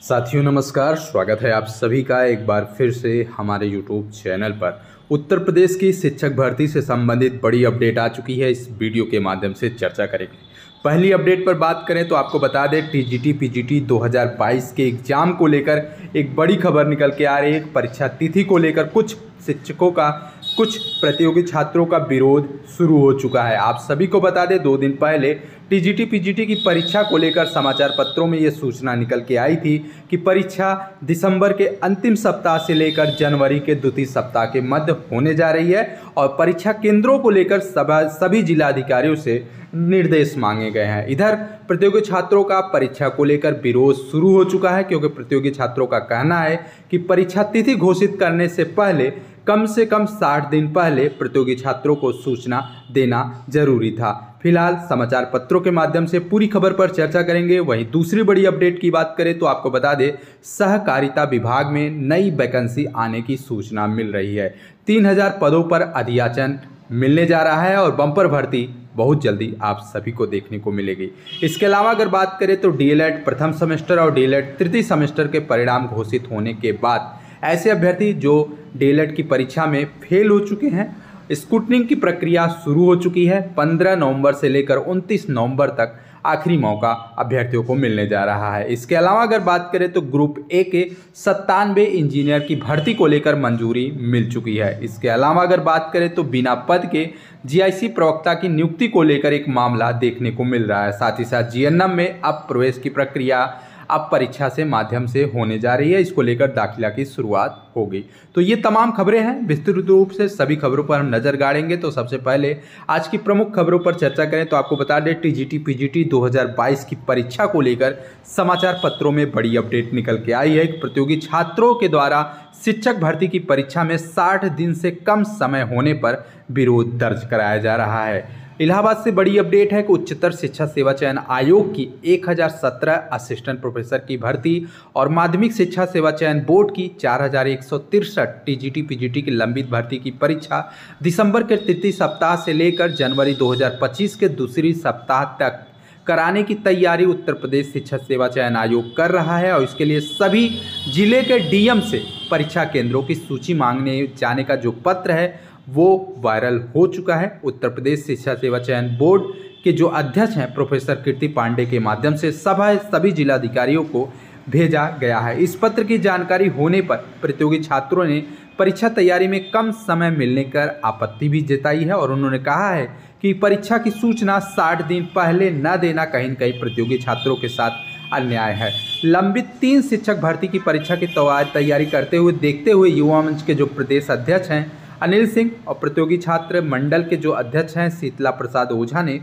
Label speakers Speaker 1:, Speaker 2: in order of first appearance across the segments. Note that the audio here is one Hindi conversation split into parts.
Speaker 1: साथियों नमस्कार, स्वागत है आप सभी का एक बार फिर से हमारे YouTube चैनल पर। उत्तर प्रदेश की शिक्षक भर्ती से संबंधित बड़ी अपडेट आ चुकी है, इस वीडियो के माध्यम से चर्चा करेंगे। पहली अपडेट पर बात करें तो आपको बता दें टीजीटी पीजीटी 2022 के एग्जाम को लेकर एक बड़ी खबर निकल के आ रही है। परीक्षा तिथि को लेकर कुछ शिक्षकों का, कुछ प्रतियोगी छात्रों का विरोध शुरू हो चुका है। आप सभी को बता दें 2 दिन पहले टीजीटी पीजीटी की परीक्षा को लेकर समाचार पत्रों में ये सूचना निकल के आई थी कि परीक्षा दिसंबर के अंतिम सप्ताह से लेकर जनवरी के द्वितीय सप्ताह के मध्य होने जा रही है और परीक्षा केंद्रों को लेकर सभी जिलाधिकारियों से निर्देश मांगे गए हैं। इधर प्रतियोगी छात्रों का परीक्षा को लेकर विरोध शुरू हो चुका है, क्योंकि प्रतियोगी छात्रों का कहना है कि परीक्षा तिथि घोषित करने से पहले कम से कम 60 दिन पहले प्रतियोगी छात्रों को सूचना देना जरूरी था। फिलहाल समाचार पत्रों के माध्यम से पूरी खबर पर चर्चा करेंगे। वहीं दूसरी बड़ी अपडेट की बात करें तो आपको बता दें सहकारिता विभाग में नई वैकेंसी आने की सूचना मिल रही है। 3000 पदों पर अधियाचन मिलने जा रहा है और बम्पर भर्ती बहुत जल्दी आप सभी को देखने को मिलेगी। इसके अलावा अगर बात करें तो डीएलएड प्रथम सेमेस्टर और डीएलएड तृतीय सेमेस्टर के परिणाम घोषित होने के बाद ऐसे अभ्यर्थी जो डीएलएड की परीक्षा में फेल हो चुके हैं, स्क्रूटनिंग की प्रक्रिया शुरू हो चुकी है। 15 नवंबर से लेकर 29 नवंबर तक आखिरी मौका अभ्यर्थियों को मिलने जा रहा है। इसके अलावा अगर बात करें तो ग्रुप ए के 97 इंजीनियर की भर्ती को लेकर मंजूरी मिल चुकी है। इसके अलावा अगर बात करें तो बिना पद के जीआईसी प्रवक्ता की नियुक्ति को लेकर एक मामला देखने को मिल रहा है। साथ ही साथ जीएनएम में अब प्रवेश की प्रक्रिया अब परीक्षा से माध्यम से होने जा रही है। इसको लेकर दाखिला की शुरुआत होगी। तो ये तमाम खबरें हैं, विस्तृत रूप से सभी खबरों पर हम नजर गाड़ेंगे। तो सबसे पहले आज की प्रमुख खबरों पर चर्चा करें तो आपको बता दें टीजीटी पीजीटी 2022 की परीक्षा को लेकर समाचार पत्रों में बड़ी अपडेट निकल के आई है। प्रतियोगी छात्रों के द्वारा शिक्षक भर्ती की परीक्षा में 60 दिन से कम समय होने पर विरोध दर्ज कराया जा रहा है। इलाहाबाद से बड़ी अपडेट है कि उच्चतर शिक्षा सेवा चयन आयोग की 1017 असिस्टेंट प्रोफेसर की भर्ती और माध्यमिक शिक्षा सेवा चयन बोर्ड की 4163 टीजीटी पीजीटी की लंबित भर्ती की परीक्षा दिसंबर के तृतीय सप्ताह से लेकर जनवरी 2025 के दूसरी सप्ताह तक कराने की तैयारी उत्तर प्रदेश शिक्षा सेवा चयन आयोग कर रहा है और इसके लिए सभी जिले के डीएम से परीक्षा केंद्रों की सूची मांगने जाने का जो पत्र है वो वायरल हो चुका है। उत्तर प्रदेश शिक्षा सेवा चयन बोर्ड के जो अध्यक्ष हैं प्रोफेसर कीर्ति पांडे के माध्यम से सभी जिलाधिकारियों को भेजा गया है। इस पत्र की जानकारी होने पर प्रतियोगी छात्रों ने परीक्षा तैयारी में कम समय मिलने कर आपत्ति भी जताई है और उन्होंने कहा है कि परीक्षा की सूचना 60 दिन पहले न देना कहीं न कहीं प्रतियोगी छात्रों के साथ अन्याय है। लंबित 3 शिक्षक भर्ती की परीक्षा की तैयारी करते हुए देखते हुए युवा मंच के जो प्रदेश अध्यक्ष हैं अनिल सिंह और प्रतियोगी छात्र मंडल के जो अध्यक्ष हैं शीतला प्रसाद ओझा ने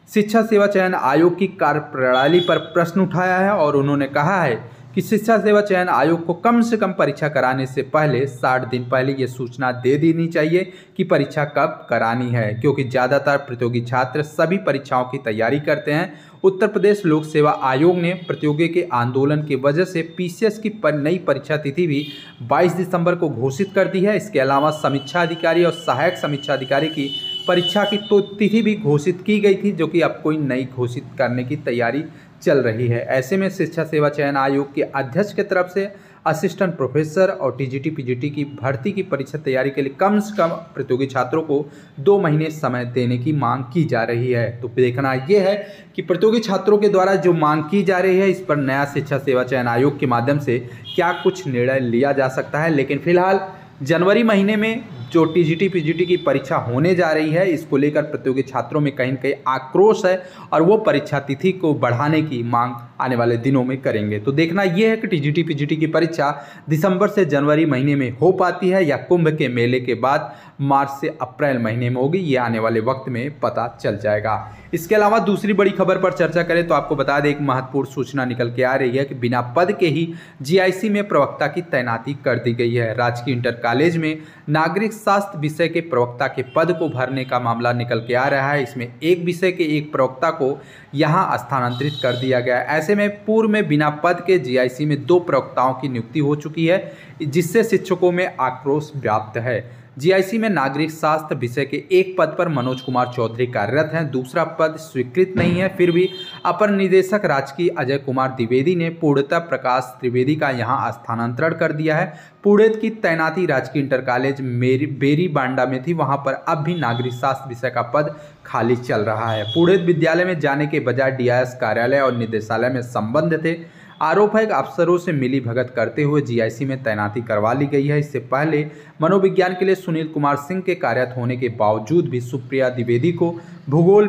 Speaker 1: शिक्षा सेवा चयन आयोग की कार्यप्रणाली पर प्रश्न उठाया है और उन्होंने कहा है कि शिक्षा सेवा चयन आयोग को कम से कम परीक्षा कराने से पहले 60 दिन पहले ये सूचना दे देनी चाहिए कि परीक्षा कब करानी है, क्योंकि ज़्यादातर प्रतियोगी छात्र सभी परीक्षाओं की तैयारी करते हैं। उत्तर प्रदेश लोक सेवा आयोग ने प्रतियोगी के आंदोलन की वजह से पीसीएस की नई परीक्षा तिथि भी 22 दिसंबर को घोषित कर दी है। इसके अलावा समीक्षा अधिकारी और सहायक समीक्षा अधिकारी की परीक्षा की तो तिथि भी घोषित की गई थी, जो कि अब कोई नई घोषित करने की तैयारी चल रही है। ऐसे में शिक्षा सेवा चयन आयोग के अध्यक्ष की तरफ से असिस्टेंट प्रोफेसर और टीजीटी पीजीटी की भर्ती की परीक्षा तैयारी के लिए कम से कम प्रतियोगी छात्रों को 2 महीने समय देने की मांग की जा रही है। तो देखना यह है कि प्रतियोगी छात्रों के द्वारा जो मांग की जा रही है इस पर नया शिक्षा सेवा चयन आयोग के माध्यम से क्या कुछ निर्णय लिया जा सकता है। लेकिन फिलहाल जनवरी महीने में जो टीजीटी पीजीटी की परीक्षा होने जा रही है इसको लेकर प्रतियोगी छात्रों में कहीं न कहीं आक्रोश है और वो परीक्षा तिथि को बढ़ाने की मांग आने वाले दिनों में करेंगे। तो देखना यह है कि टीजीटी पीजीटी की परीक्षा दिसंबर से जनवरी महीने में हो पाती है या कुंभ के मेले के बाद मार्च से अप्रैल महीने में होगी, ये आने वाले वक्त में पता चल जाएगा। इसके अलावा दूसरी बड़ी खबर पर चर्चा करें तो आपको बता दें एक महत्वपूर्ण सूचना निकल के आ रही है कि बिना पद के ही जीआईसी में प्रवक्ता की तैनाती कर दी गई है। राजकीय इंटर कॉलेज में नागरिक शास्त्र विषय के प्रवक्ता के पद को भरने का मामला निकल के आ रहा है। इसमें एक विषय के एक प्रवक्ता को यहां स्थानांतरित कर दिया गया है। ऐसे में पूर्व में बिना पद के जीआईसी में 2 प्रवक्ताओं की नियुक्ति हो चुकी है, जिससे शिक्षकों में आक्रोश व्याप्त है। जीआईसी में नागरिक शास्त्र विषय के एक पद पर मनोज कुमार चौधरी कार्यरत हैं। दूसरा पद स्वीकृत नहीं है, फिर भी अपर निदेशक राजकीय अजय कुमार द्विवेदी ने पूर्णतः प्रकाश त्रिवेदी का यहां स्थानांतरण कर दिया है। पुणेत की तैनाती राजकीय इंटर कॉलेज बेरी बांडा में थी, वहां पर अब भी नागरिक शास्त्र विषय का पद खाली चल रहा है। पुणेत विद्यालय में जाने के बजाय डीआईएस कार्यालय और निदेशालय में संबंध थे। आरोप है कि अफसरों से मिली भगत करते हुए जीआईसी में तैनाती करवा ली गई है। इससे पहले मनोविज्ञान के लिए सुनील कुमार सिंह के कार्यरत होने के बावजूद भी सुप्रिया द्विवेदी को, भूगोल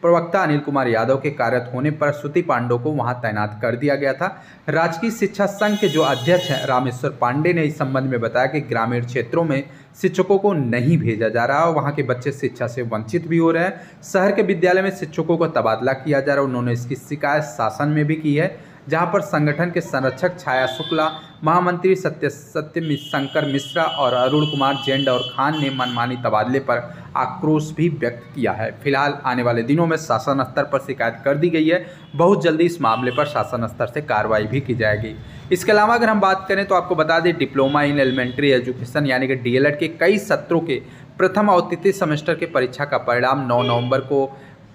Speaker 1: प्रवक्ता अनिल कुमार यादव के कार्यरत होने पर श्रुति पांडे को वहां तैनात कर दिया गया था। राजकीय शिक्षा संघ के जो अध्यक्ष हैं रामेश्वर पांडे ने इस संबंध में बताया कि ग्रामीण क्षेत्रों में शिक्षकों को नहीं भेजा जा रहा और वहां के बच्चे शिक्षा से वंचित भी हो रहे हैं। शहर के विद्यालय में शिक्षकों को तबादला किया जा रहा है। उन्होंने इसकी शिकायत शासन में भी की है, जहां पर संगठन के संरक्षक छाया शुक्ला, महामंत्री सत्य शंकर मिश्रा और अरुण कुमार जैन और खान ने मनमानी तबादले पर आक्रोश भी व्यक्त किया है। फिलहाल आने वाले दिनों में शासन स्तर पर शिकायत कर दी गई है। बहुत जल्दी इस मामले पर शासन स्तर से कार्रवाई भी की जाएगी। इसके अलावा अगर हम बात करें तो आपको बता दें, डिप्लोमा इन एलिमेंट्री एजुकेशन यानी कि डीएलएड के कई सत्रों के प्रथम और तृतीय सेमेस्टर के परीक्षा का परिणाम 9 नवंबर को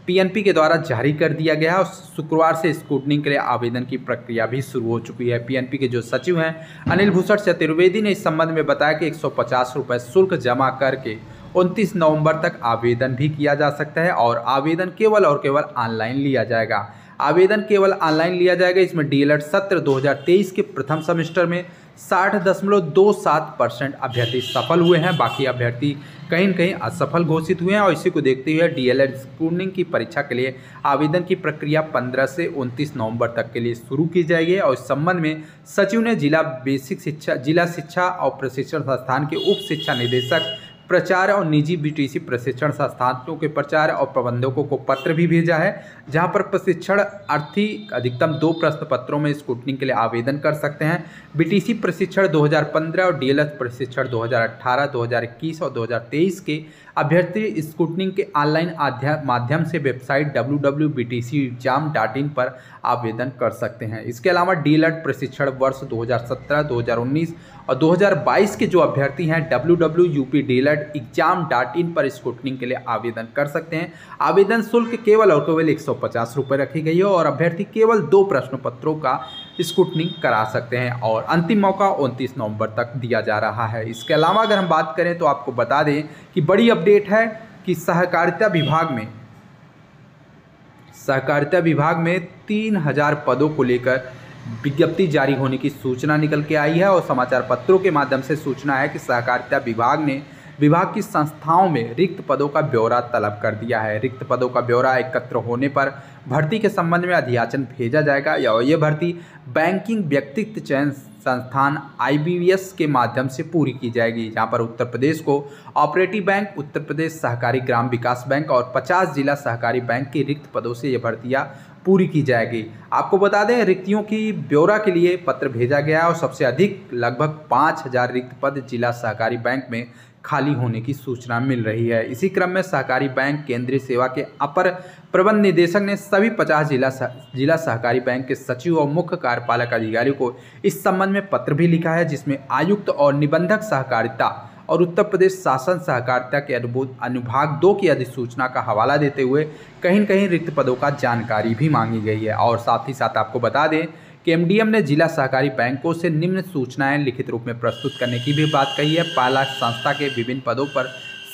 Speaker 1: पीएनपी के द्वारा जारी कर दिया गया है और शुक्रवार से स्क्रूटनी के लिए आवेदन की प्रक्रिया भी शुरू हो चुकी है। पीएनपी के जो सचिव हैं अनिल भूषण चतुर्वेदी ने इस संबंध में बताया कि 150 रुपये शुल्क जमा करके 29 नवंबर तक आवेदन भी किया जा सकता है और आवेदन केवल और केवल ऑनलाइन लिया जाएगा। आवेदन केवल ऑनलाइन लिया जाएगा। इसमें डीएलएड सत्र 2023 के प्रथम सेमेस्टर में 60.27% अभ्यर्थी सफल हुए हैं। बाकी अभ्यर्थी कहीं न कहीं असफल घोषित हुए हैं और इसी को देखते हुए डीएलएड स्क्रूटनी की परीक्षा के लिए आवेदन की प्रक्रिया 15 से 29 नवंबर तक के लिए शुरू की जाएगी। और इस संबंध में सचिव ने जिला शिक्षा और प्रशिक्षण संस्थान के उप शिक्षा निदेशक, प्रचार और निजी बीटीसी प्रशिक्षण संस्थानों के प्रचार और प्रबंधकों को पत्र भी भेजा है, जहां पर प्रशिक्षणार्थी अधिकतम 2 प्रश्न पत्रों में स्क्रूटनी के लिए आवेदन कर सकते हैं। बीटीसी प्रशिक्षण 2015 और डीएलएड प्रशिक्षण 2018, 2021 और 2023 के अभ्यर्थी स्क्रूटनी के ऑनलाइन माध्यम से वेबसाइट www.btcexam.in पर आवेदन कर सकते हैं। इसके अलावा डीएलएड प्रशिक्षण वर्ष 2017, 2019 और 2022 के जो अभ्यर्थी हैं www.updled.exam.in पर स्क्रूटनी के लिए आवेदन कर सकते हैं। आवेदन शुल्क केवल और केवल 150 रुपये रखी गई है और अभ्यर्थी केवल 2 प्रश्न पत्रों का स्क्रूटनी करा सकते हैं और अंतिम मौका 29 नवंबर तक दिया जा रहा है। इसके अलावा अगर हम बात करें तो आपको बता दें कि बड़ी अपडेट है कि सहकारिता विभाग में 3000 पदों को लेकर विज्ञप्ति जारी होने की सूचना निकल के आई है और समाचार पत्रों के माध्यम से सूचना है कि सहकारिता विभाग ने विभाग की संस्थाओं में रिक्त पदों का ब्यौरा तलब कर दिया है। रिक्त पदों का ब्यौरा एकत्र होने पर भर्ती के संबंध में अधियाचन भेजा जाएगा और ये भर्ती बैंकिंग व्यक्तित्व चयन संस्थान IBVS के माध्यम से पूरी की जाएगी, जहां पर Uttar Pradesh co operative bank, Uttar Pradesh सहकारी ग्राम विकास बैंक और 50 जिला सहकारी बैंक के रिक्त पदों से ये भर्तियां पूरी की जाएगी। आपको बता दें रिक्तियों की ब्यौरा के लिए पत्र भेजा गया और सबसे अधिक लगभग 5000 रिक्त पद जिला सहकारी बैंक में खाली होने की सूचना मिल रही है। इसी क्रम में सहकारी बैंक केंद्रीय सेवा के अपर प्रबंध निदेशक ने सभी 50 जिला सहकारी बैंक के सचिव और मुख्य कार्यपालक अधिकारियों को इस संबंध में पत्र भी लिखा है, जिसमें आयुक्त और निबंधक सहकारिता और उत्तर प्रदेश शासन सहकारिता के अनुभाग 2 की अधिसूचना का हवाला देते हुए कहीं न कहीं रिक्त पदों का जानकारी भी मांगी गई है। और साथ ही साथ आपको बता दें कि एमडीएम ने जिला सहकारी बैंकों से निम्न सूचनाएं लिखित रूप में प्रस्तुत करने की भी बात कही है। पहला, संस्था के विभिन्न पदों पर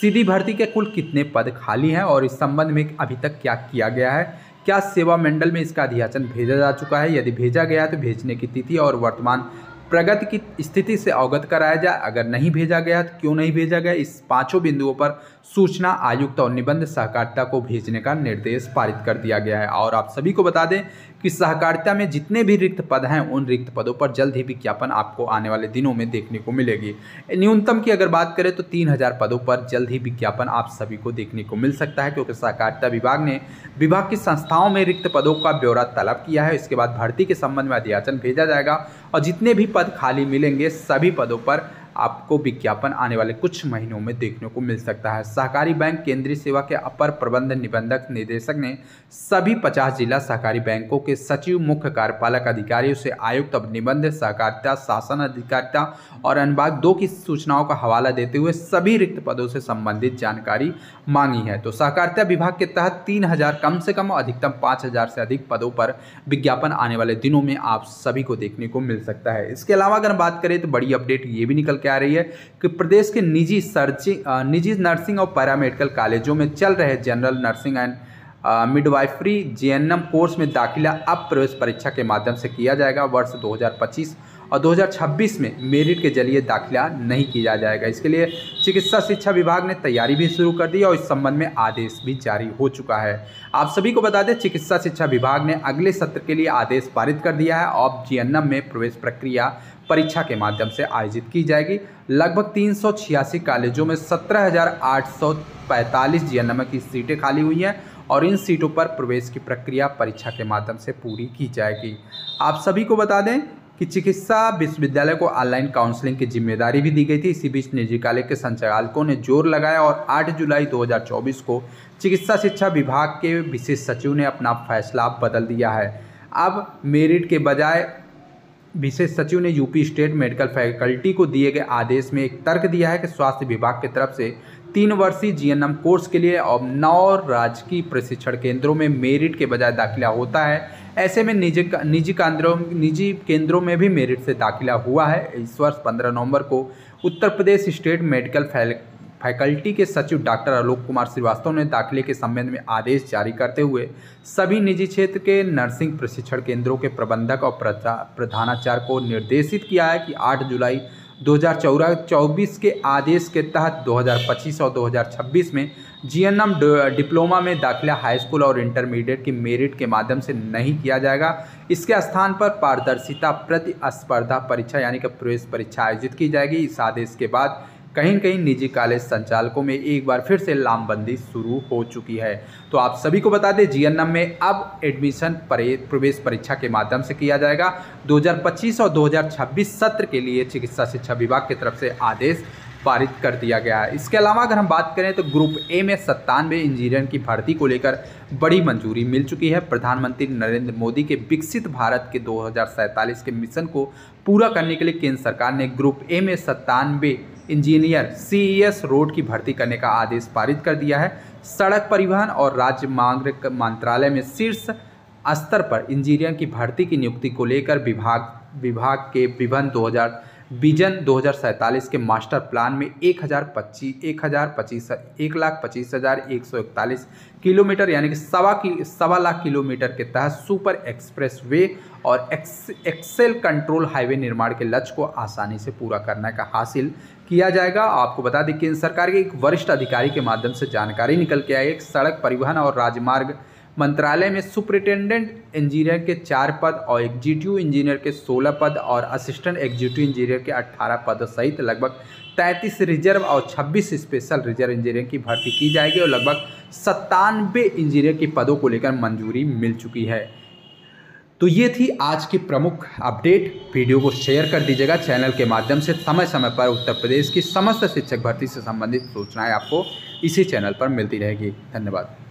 Speaker 1: सीधी भर्ती के कुल कितने पद खाली हैं और इस संबंध में अभी तक क्या किया गया है, क्या सेवा मंडल में इसका अधियाचन भेजा जा चुका है, यदि भेजा गया है तो भेजने की तिथि और वर्तमान प्रगति की स्थिति से अवगत कराया जाए। अगर नहीं भेजा गया तो क्यों नहीं भेजा गया, इस 5 बिंदुओं पर सूचना आयुक्त और निबंध सहकारिता को भेजने का निर्देश पारित कर दिया गया है। और आप सभी को बता दें कि सहकारिता में जितने भी रिक्त पद हैं उन रिक्त पदों पर जल्द ही विज्ञापन आपको आने वाले दिनों में देखने को मिलेगी। न्यूनतम की अगर बात करें तो 3000 पदों पर जल्द ही विज्ञापन आप सभी को देखने को मिल सकता है, क्योंकि सहकारिता विभाग ने विभाग की संस्थाओं में रिक्त पदों का ब्यौरा तलब किया है। इसके बाद भर्ती के संबंध में अधियाचन भेजा जाएगा और जितने भी पद खाली मिलेंगे सभी पदों पर आपको विज्ञापन आने वाले कुछ महीनों में देखने को मिल सकता है। सहकारी बैंक केंद्रीय सेवा के अपर प्रबंध निबंधक निदेशक ने सभी 50 जिला सहकारी बैंकों के सचिव, मुख्य कार्यपालक अधिकारियों से आयुक्त निबंध सहकारिता, शासन अधिकारिता और अनुभाग 2 की सूचनाओं का हवाला देते हुए सभी रिक्त पदों से संबंधित जानकारी मांगी है। तो सहकारिता विभाग के तहत 3000 कम से कम अधिकतम 5000 से अधिक पदों पर विज्ञापन आने वाले दिनों में आप सभी को देखने को मिल सकता है। इसके अलावा अगर बात करें तो बड़ी अपडेट ये भी निकल के आ रही है कि प्रदेश के निजी नर्सिंग और पैरामेडिकल कॉलेजों में चल रहे general nursing and midwifery GNM course में दाखिला अब प्रवेश परीक्षा के माध्यम से किया जाएगा। वर्ष 2025 और 2026 में मेरिट के जरिए दाखिला नहीं किया जाएगा। इसके लिए चिकित्सा शिक्षा विभाग ने तैयारी भी शुरू कर दी और इस संबंध में आदेश भी जारी हो चुका है। आप सभी को बता दें, चिकित्सा शिक्षा विभाग ने अगले सत्र के लिए आदेश पारित कर दिया है। अब जेएनएम में प्रवेश प्रक्रिया परीक्षा के माध्यम से आयोजित की जाएगी। लगभग 386 कॉलेजों में 17,845 जेएनएम की सीटें खाली हुई हैं और इन सीटों पर प्रवेश की प्रक्रिया परीक्षा के माध्यम से पूरी की जाएगी। आप सभी को बता दें कि चिकित्सा विश्वविद्यालय को ऑनलाइन काउंसलिंग की जिम्मेदारी भी दी गई थी। इसी बीच निजी कॉलेज के संचालकों ने जोर लगाया और 8 जुलाई 2024 को चिकित्सा शिक्षा विभाग के विशेष सचिव ने अपना फैसला बदल दिया है। अब मेरिट के बजाय विशेष सचिव ने यूपी स्टेट मेडिकल फैकल्टी को दिए गए आदेश में एक तर्क दिया है कि स्वास्थ्य विभाग की तरफ से 3 वर्षीय जीएनएम कोर्स के लिए अब 9 राजकीय प्रशिक्षण केंद्रों में मेरिट के बजाय दाखिला होता है। ऐसे में निजी केंद्रों में भी मेरिट से दाखिला हुआ है। इस वर्ष 15 नवंबर को Uttar Pradesh state medical faculty के सचिव डॉक्टर आलोक कुमार श्रीवास्तव ने दाखिले के संबंध में आदेश जारी करते हुए सभी निजी क्षेत्र के नर्सिंग प्रशिक्षण केंद्रों के प्रबंधक और प्रधानाचार्य को निर्देशित किया है कि 8 जुलाई 2024 के आदेश के तहत 2025 और 2026 में जीएनएम डिप्लोमा में दाखिला हाई स्कूल और इंटरमीडिएट की मेरिट के माध्यम से नहीं किया जाएगा। इसके स्थान पर पारदर्शिता प्रतिस्पर्धा परीक्षा यानी कि प्रवेश परीक्षा आयोजित की जाएगी। इस आदेश के बाद कहीं न कहीं निजी कॉलेज संचालकों में एक बार फिर से लामबंदी शुरू हो चुकी है। तो आप सभी को बता दें, जीएनएम में अब एडमिशन प्रवेश परीक्षा के माध्यम से किया जाएगा। 2025 और 2026 सत्र के लिए चिकित्सा शिक्षा विभाग की तरफ से आदेश पारित कर दिया गया है। इसके अलावा अगर हम बात करें तो ग्रुप ए में 97 इंजीनियर की भर्ती को लेकर बड़ी मंजूरी मिल चुकी है। प्रधानमंत्री नरेंद्र मोदी के विकसित भारत के 2047 के मिशन को पूरा करने के लिए केंद्र सरकार ने ग्रुप ए में 97 इंजीनियर सीईएस रोड की भर्ती करने का आदेश पारित कर दिया है। सड़क परिवहन और राजमार्ग मंत्रालय में शीर्ष स्तर पर इंजीनियर की भर्ती की नियुक्ति को लेकर विभाग के विजन 2047 के मास्टर प्लान में 1,25,141 किलोमीटर यानी कि 1.25 लाख किलोमीटर के तहत सुपर एक्सप्रेस वे और एक्सेल कंट्रोल हाईवे निर्माण के लक्ष्य को आसानी से पूरा करने का हासिल किया जाएगा। आपको बता दें, केंद्र सरकार के एक वरिष्ठ अधिकारी के माध्यम से जानकारी निकल के आई है। सड़क परिवहन और राजमार्ग मंत्रालय में सुपरिटेंडेंट इंजीनियर के 4 पद और एग्जीक्यूटिव इंजीनियर के 16 पद और असिस्टेंट एग्जीक्यूटिव इंजीनियर के 18 पद सहित लगभग 33 रिजर्व और 26 स्पेशल रिजर्व इंजीनियर की भर्ती की जाएगी और लगभग 97 इंजीनियर के पदों को लेकर मंजूरी मिल चुकी है। तो ये थी आज की प्रमुख अपडेट। वीडियो को शेयर कर दीजिएगा। चैनल के माध्यम से समय समय पर उत्तर प्रदेश की समस्त शिक्षक भर्ती से संबंधित सूचनाएं आपको इसी चैनल पर मिलती रहेगी। धन्यवाद।